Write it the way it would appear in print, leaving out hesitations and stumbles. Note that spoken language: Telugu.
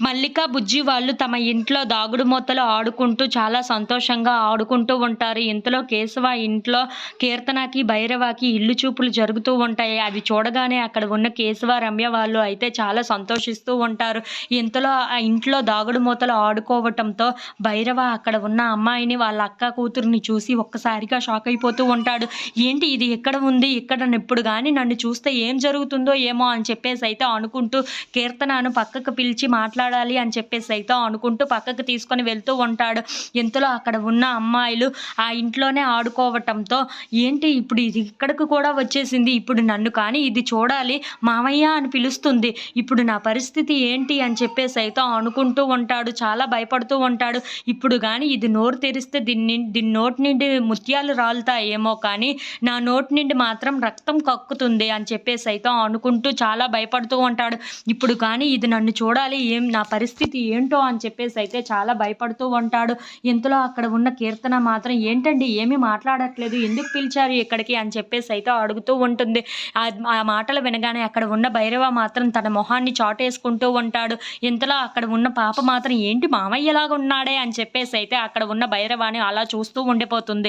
మల్లిక, బుజ్జి వాళ్ళు తమ ఇంట్లో దాగుడుమూతలు ఆడుకుంటూ చాలా సంతోషంగా ఆడుకుంటూ ఉంటారు. ఇంతలో కేశవ ఇంట్లో కీర్తనకి, భైరవకి ఇల్లు చూపులు జరుగుతూ ఉంటాయి. అవి చూడగానే అక్కడ ఉన్న కేశవ, రమ్య వాళ్ళు అయితే చాలా సంతోషిస్తూ ఉంటారు. ఇంతలో ఆ ఇంట్లో దాగుడుమూతలు ఆడుకోవటంతో భైరవ అక్కడ ఉన్న అమ్మాయిని, వాళ్ళ అక్క కూతురిని చూసి ఒక్కసారిగా షాక్ అయిపోతూ ఉంటాడు. ఏంటి ఇది ఎక్కడ ఉంది? ఇక్కడ ఇప్పుడు గాని నన్ను చూస్తే ఏం జరుగుతుందో ఏమో అని చెప్పేసైతే అనుకుంటూ కీర్తనను పక్కకు పిలిచి మాట్లాడాలి అని చెప్పేసైతే అనుకుంటూ పక్కకు తీసుకొని వెళ్తూ ఉంటాడు. ఇంతలో అక్కడ ఉన్న అమ్మాయిలు ఆ ఇంట్లోనే ఆడుకోవటంతో ఏంటి ఇప్పుడు ఇది ఇక్కడికి కూడా వచ్చేసింది. ఇప్పుడు నన్ను కానీ ఇది చూడాలి మామయ్య అని పిలుస్తుంది. ఇప్పుడు నా పరిస్థితి ఏంటి అని చెప్పేసైతే అనుకుంటూ ఉంటాడు. చాలా భయపడుతూ ఉంటాడు. ఇప్పుడు గాని ఇది నోరు తెరిస్తే దీని నోటి నుండి ముత్యాలు రాలుతాయేమో కానీ నా నోటి నుండి మాత్రం రక్తం కక్కుతుంది అని చెప్పేసైతే అనుకుంటూ చాలా భయపడుతూ ఉంటాడు. ఇప్పుడు కానీ ఇది నన్ను చూడాలి, నా పరిస్థితి ఏంటో అని చెప్పేసైతే చాలా భయపడుతూ ఉంటాడు. ఇంతలో అక్కడ ఉన్న కీర్తన మాత్రం ఏంటండి ఏమీ మాట్లాడట్లేదు, ఎందుకు పిలిచారు ఇక్కడికి అని చెప్పేసైతే అడుగుతూ ఉంటుంది. ఆ మాటలు వినగానే అక్కడ ఉన్న భైరవ మాత్రం తన మొహాన్ని చాటేసుకుంటూ ఉంటాడు. ఇంతలో అక్కడ ఉన్న పాప మాత్రం ఏంటి మామయ్యలాగా ఉన్నాడే అని చెప్పేసైతే అక్కడ ఉన్న భైరవాని అలా చూస్తూ ఉండిపోతుంది.